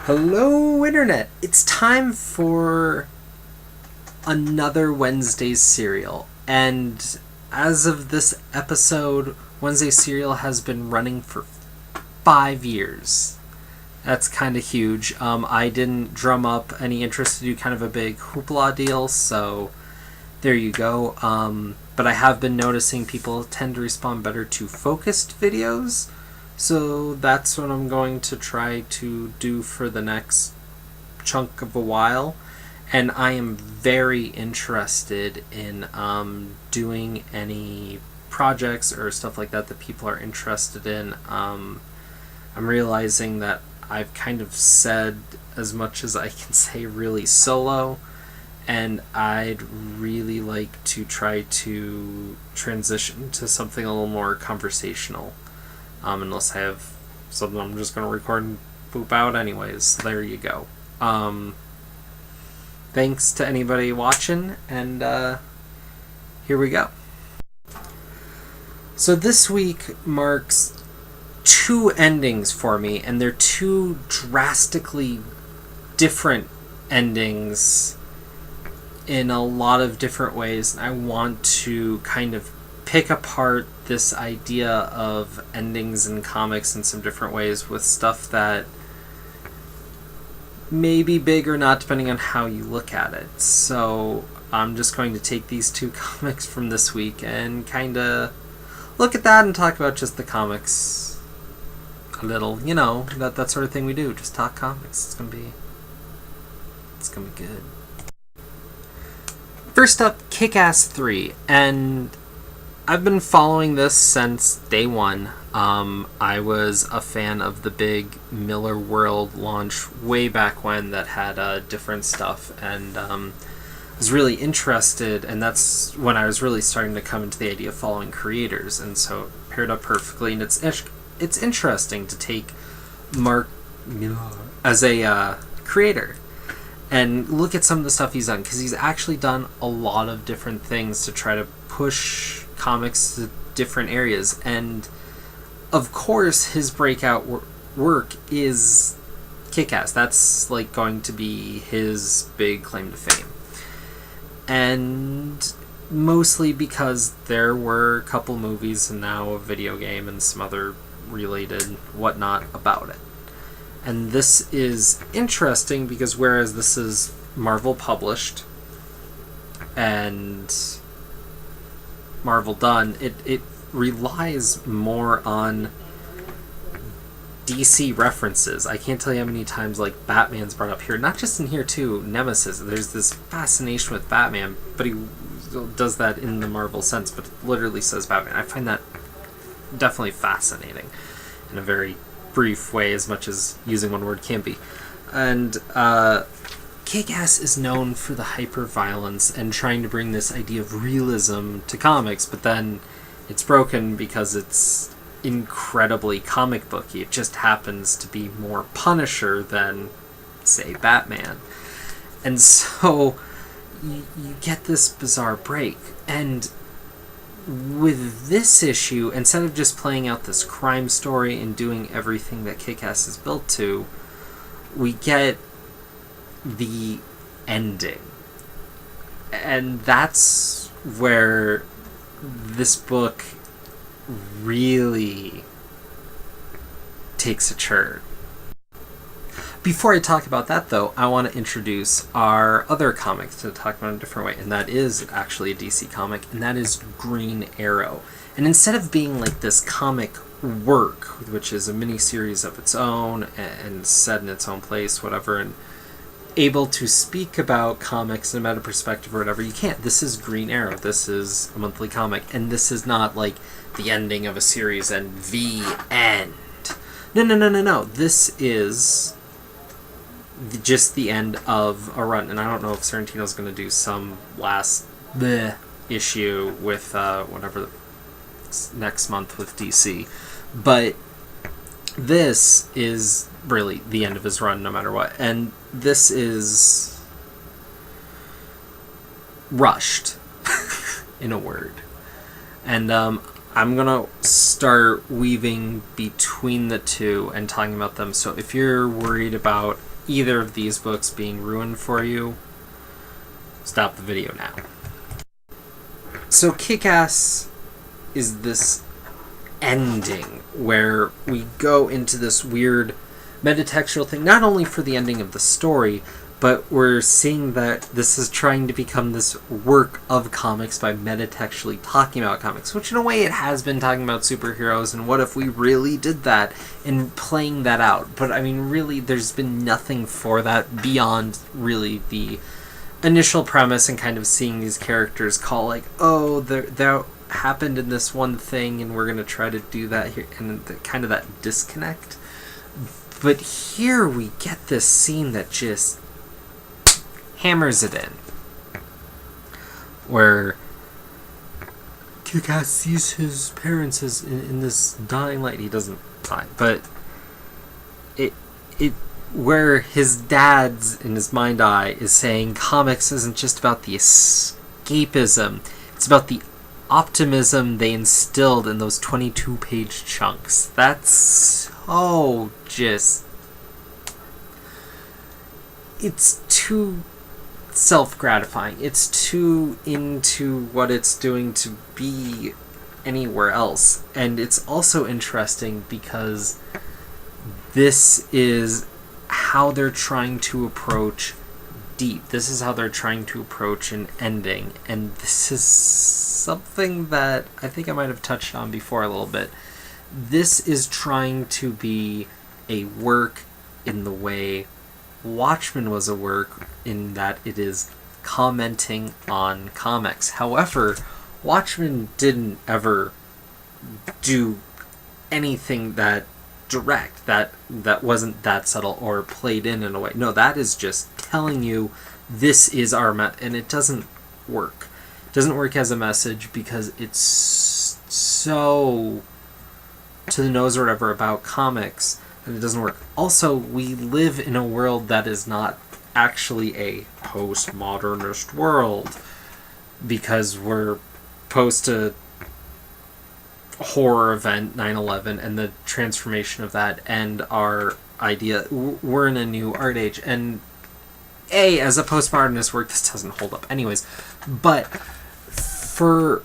Hello, Internet! It's time for another Wednesday's Serial. And as of this episode, Wednesday's Serial has been running for 5 years. That's kind of huge. I didn't drum up any interest to do kind of a big hoopla deal, so there you go. But I have been noticing people tend to respond better to focused videos. So that's what I'm going to try to do for the next chunk of a while. And I am very interested in doing any projects or stuff like that people are interested in. I'm realizing that I've kind of said as much as I can say really solo. And I'd really like to try to transition to something a little more conversational. Unless I have something I'm just going to record and poop out anyways. There you go. Thanks to anybody watching, and here we go. So this week marks 2 endings for me, and they're 2 drastically different endings in a lot of different ways. I want to kind of pick apart this idea of endings in comics in some different ways with stuff that may be big or not depending on how you look at it. So I'm just going to take these 2 comics from this week and kind of look at that and talk about just the comics a little, that sort of thing we do, just talk comics. It's gonna be good. First up, KickAss3, and I've been following this since day one. I was a fan of the big Miller World launch way back when that had different stuff, and was really interested, and that's when I was really starting to come into the idea of following creators, and so it paired up perfectly. And it's interesting to take Mark Miller as a creator and look at some of the stuff he's done, because he's actually done a lot of different things to try to push comics to different areas. And of course his breakout work is KickAss. That's like going to be his big claim to fame, and mostly because there were a couple movies and now a video game and some other related whatnot about it. And this is interesting because whereas this is Marvel published and Marvel done, it relies more on DC references. I can't tell you how many times like Batman's brought up here, not just in here too. Nemesis, there's this fascination with Batman, but he does that in the Marvel sense, but it literally says Batman. I find that definitely fascinating in a very brief way, as much as using one word can be. And KickAss is known for the hyper-violence and trying to bring this idea of realism to comics, but then it's broken because it's incredibly comic booky. It just happens to be more Punisher than, say, Batman. And so you get this bizarre break. And with this issue, instead of just playing out this crime story and doing everything that KickAss is built to, we get the ending. And that's where this book really takes a turn. Before I talk about that, though, I want to introduce our other comic to talk about in a different way, and that is actually a DC comic, and that is Green Arrow. And instead of being like this comic work, which is a mini-series of its own and set in its own place, whatever, and able to speak about comics in a meta perspective or whatever, you can't. This is Green Arrow. This is a monthly comic, and this is not like the ending of a series and the end. No. This is just the end of a run, and I don't know if Sorrentino's going to do some last issue with whatever next month with DC, but this is really the end of his run no matter what, and this is rushed in a word. And I'm going to start weaving between the two and talking about them. So if you're worried about either of these books being ruined for you, stop the video now. So KickAss is this ending where we go into this weird metatextual thing, not only for the ending of the story, but we're seeing that this is trying to become this work of comics by metatextually talking about comics, which in a way it has been talking about superheroes, and what if we really did that, and playing that out. But I mean, really, there's been nothing for that beyond really the initial premise and kind of seeing these characters call like, oh, there happened in this one thing, and we're going to try to do that here, and kind of that disconnect. But here we get this scene that just hammers it in, where KickAss sees his parents as in this dying light. He doesn't die, but it where his dad's in his mind eye is saying comics isn't just about the escapism, it's about the optimism they instilled in those 22-page chunks. That's so just... it's too self-gratifying. It's too into what it's doing to be anywhere else. And it's also interesting because this is how they're trying to approach deep. This is how they're trying to approach an ending. And this is something that I think I might have touched on before a little bit. This is trying to be a work in the way Watchmen was a work, in that it is commenting on comics. However, Watchmen didn't ever do anything that direct, that wasn't that subtle or played in a way. No, that is just telling you this is our and it doesn't work. It doesn't work as a message because it's so to the nose or whatever about comics, and it doesn't work. Also, we live in a world that is not actually a postmodernist world, because we're post a horror event, 9/11, and the transformation of that, and our idea, we're in a new art age. And as a postmodernist work, this doesn't hold up anyways. But for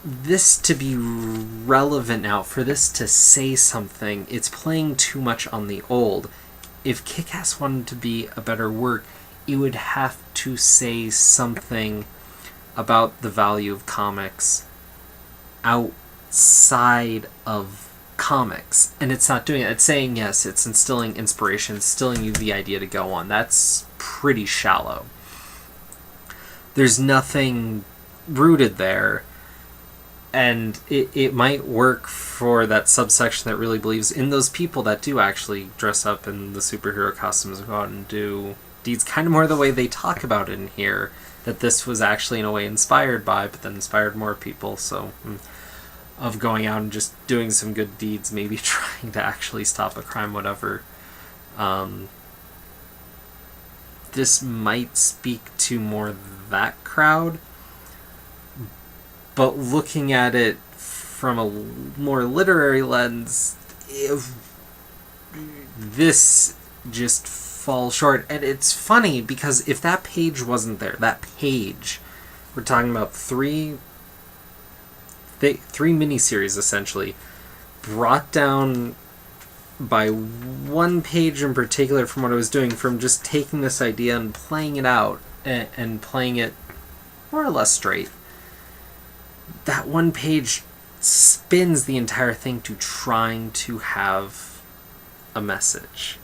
this to be relevant now, for this to say something, it's playing too much on the old. If KickAss wanted to be a better work, it would have to say something about the value of comics outside of comics. And it's not doing it. It's saying, yes, it's instilling inspiration, instilling you the idea to go on. That's pretty shallow. There's nothing rooted there. And it might work for that subsection that really believes in those people that do actually dress up in the superhero costumes and go out and do deeds, kind of more the way they talk about it in here, that this was actually in a way inspired by, but then inspired more people, so of going out and just doing some good deeds, maybe trying to actually stop a crime, whatever. This might speak to more that crowd. But looking at it from a more literary lens, this just falls short. And it's funny, because if that page wasn't there, that page, we're talking about three miniseries, essentially, brought down by one page in particular from what I was doing, from just taking this idea and playing it out, and playing it more or less straight. That one page spins the entire thing to trying to have a message.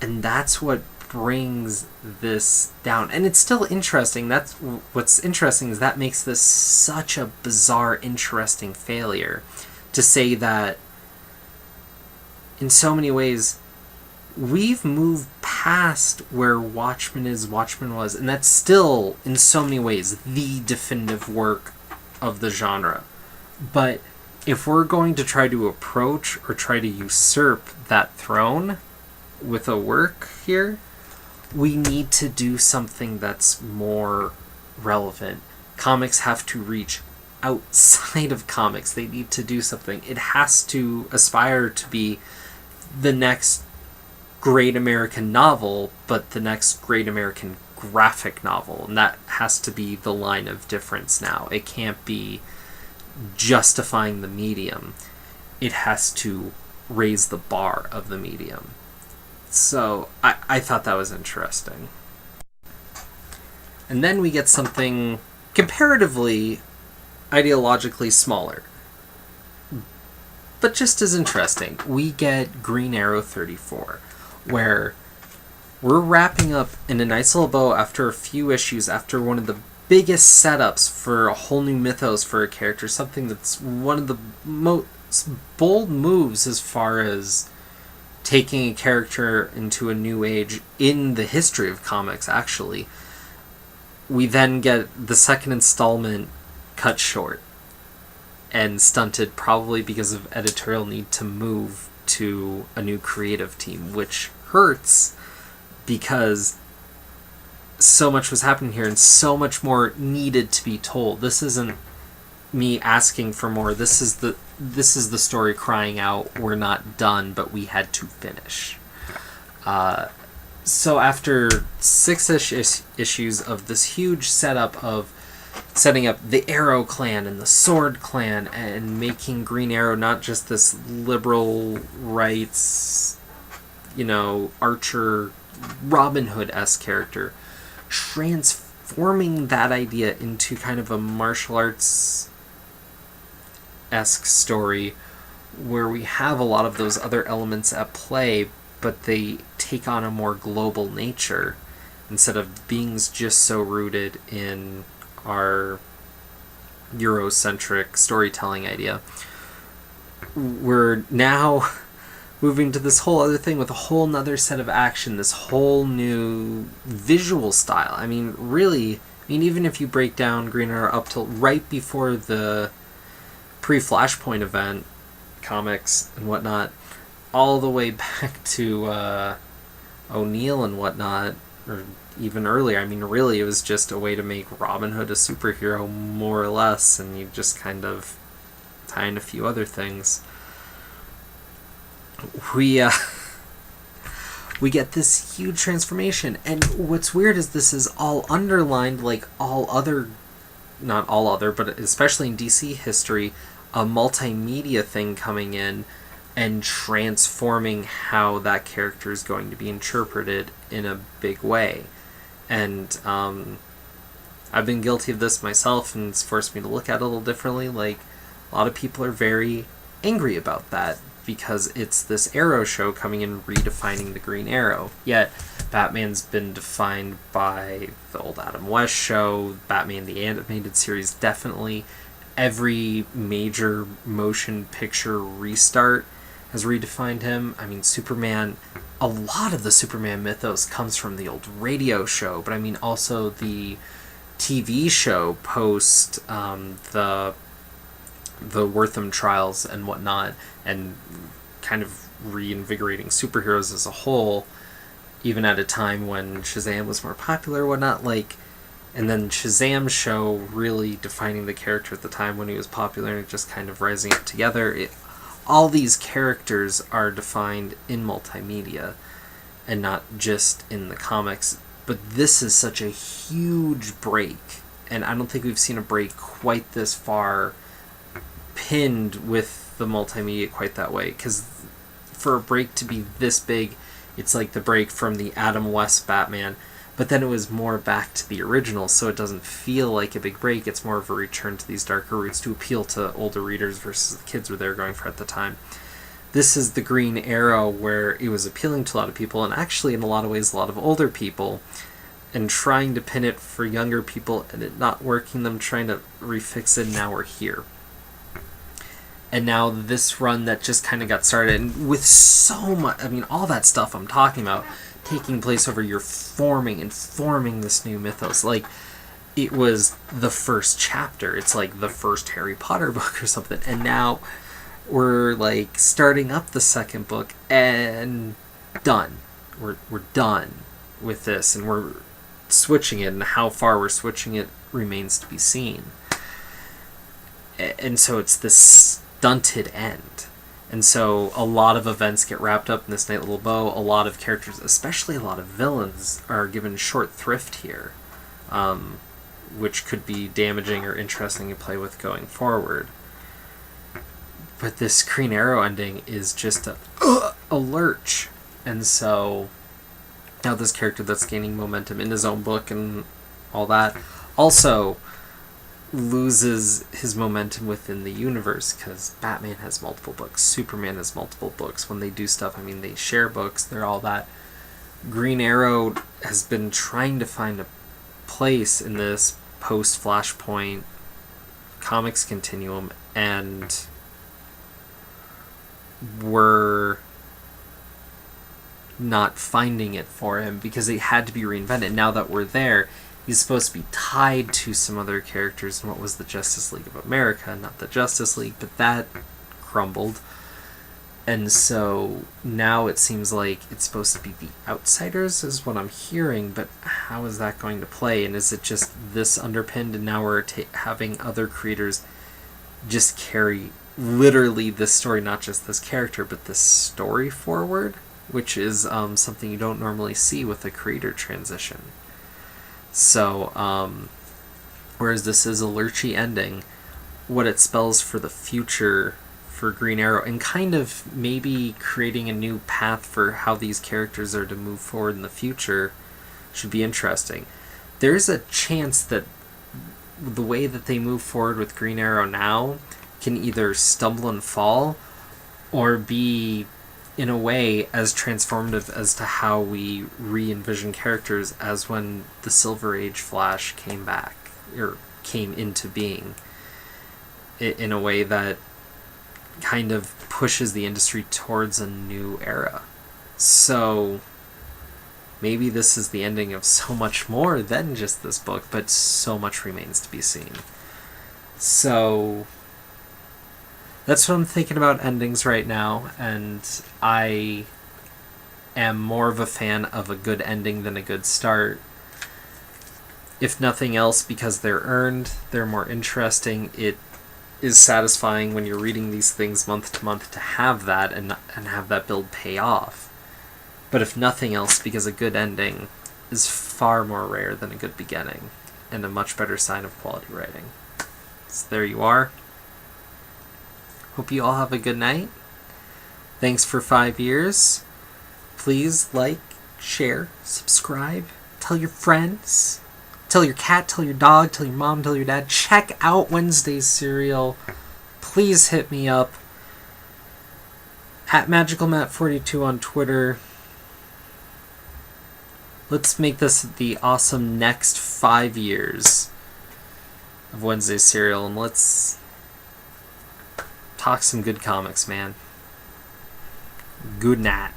And that's what brings this down. And it's still interesting. That's what's interesting, is that makes this such a bizarre, interesting failure. To say that in so many ways we've moved past where Watchmen was, and that's still in so many ways the definitive work of the genre. But if we're going to try to approach or try to usurp that throne with a work here, we need to do something that's more relevant. Comics have to reach outside of comics. They need to do something. It has to aspire to be the next great American novel, but the next great American graphic novel. And that has to be the line of difference now. It can't be justifying the medium. It has to raise the bar of the medium. So I thought that was interesting. And then we get something comparatively ideologically smaller, but just as interesting. We get Green Arrow 34, where we're wrapping up in a nice little bow after a few issues, after one of the biggest setups for a whole new mythos for a character, something that's one of the most bold moves as far as taking a character into a new age in the history of comics, actually. We then get the second installment cut short and stunted, probably because of editorial need to move to a new creative team, which hurts because so much was happening here and so much more needed to be told. This isn't me asking for more. This is the story crying out, we're not done, but we had to finish. So after 6-ish issues of this huge setup of setting up the Arrow Clan and the Sword Clan and making Green Arrow not just this liberal rights, Archer, Robin Hood-esque character, transforming that idea into kind of a martial arts-esque story where we have a lot of those other elements at play, but they take on a more global nature instead of being just so rooted in our Eurocentric storytelling idea. We're now moving to this whole other thing with a whole nother set of action, this whole new visual style. Even if you break down Green Arrow up till right before the pre-Flashpoint event, comics and whatnot, all the way back to O'Neill and whatnot, or even earlier. Really, it was just a way to make Robin Hood a superhero, more or less, and you just kind of tie in a few other things. We get this huge transformation, and what's weird is this is all underlined, like all other, not all other, but especially in DC history, a multimedia thing coming in and transforming how that character is going to be interpreted in a big way. And I've been guilty of this myself, and it's forced me to look at it a little differently. Like, a lot of people are very angry about that because it's this Arrow show coming in redefining the Green Arrow. Yet Batman's been defined by the old Adam West show, Batman the Animated Series, definitely. Every major motion picture restart has redefined him. Superman, a lot of the Superman mythos comes from the old radio show, but also the TV show post the Wortham trials and whatnot, and kind of reinvigorating superheroes as a whole, even at a time when Shazam was more popular or whatnot, and then Shazam's show really defining the character at the time when he was popular and just kind of rising up together. All these characters are defined in multimedia and not just in the comics, but this is such a huge break, and I don't think we've seen a break quite this far pinned with the multimedia quite that way, because for a break to be this big, it's like the break from the Adam West Batman, but then it was more back to the original, so it doesn't feel like a big break. It's more of a return to these darker roots to appeal to older readers versus the kids were they were going for at the time. This is the Green Arrow where it was appealing to a lot of people, and actually in a lot of ways a lot of older people, and trying to pin it for younger people and it not working, them trying to refix it, and now we're here. And now this run that just kind of got started, and with so much, all that stuff I'm talking about taking place over year, forming this new mythos. Like, it was the first chapter. It's like the first Harry Potter book or something. And now we're like starting up the second book and done. We're done with this, and we're switching it, and how far we're switching it remains to be seen. And so it's this stunted end. And so a lot of events get wrapped up in this nice little bow. A lot of characters, especially a lot of villains, are given short thrift here, which could be damaging or interesting to play with going forward. But this Green Arrow ending is just a lurch. And so now this character that's gaining momentum in his own book and all that also loses his momentum within the universe, because Batman has multiple books, Superman has multiple books. When they do stuff, I mean, they share books, they're all that. Green Arrow has been trying to find a place in this post-Flashpoint comics continuum, and we're not finding it for him because it had to be reinvented. Now that we're there, he's supposed to be tied to some other characters in what was the Justice League of America, not the Justice League, but that crumbled. And so now it seems like it's supposed to be the Outsiders is what I'm hearing, but how is that going to play? And is it just this underpinned, and now we're having other creators just carry literally this story, not just this character, but this story forward, which is something you don't normally see with a creator transition. So, whereas this is a lurchy ending, what it spells for the future for Green Arrow, and kind of maybe creating a new path for how these characters are to move forward in the future, should be interesting. There's a chance that the way that they move forward with Green Arrow now can either stumble and fall, or be in a way as transformative as to how we re-envision characters as when the Silver Age Flash came back, or came into being, in a way that kind of pushes the industry towards a new era. So maybe this is the ending of so much more than just this book, but so much remains to be seen. So that's what I'm thinking about endings right now, and I am more of a fan of a good ending than a good start. If nothing else, because they're earned, they're more interesting. It is satisfying when you're reading these things month to month to have that and have that build pay off. But if nothing else, because a good ending is far more rare than a good beginning, and a much better sign of quality writing. So there you are. Hope you all have a good night. Thanks for 5 years. Please like, share, subscribe, tell your friends, tell your cat, tell your dog, tell your mom, tell your dad. Check out Wednesday's Serial. Please hit me up at MagicalMatt42 on Twitter. Let's make this the awesome next 5 years of Wednesday's Serial, and let's talk some good comics, man. Good night.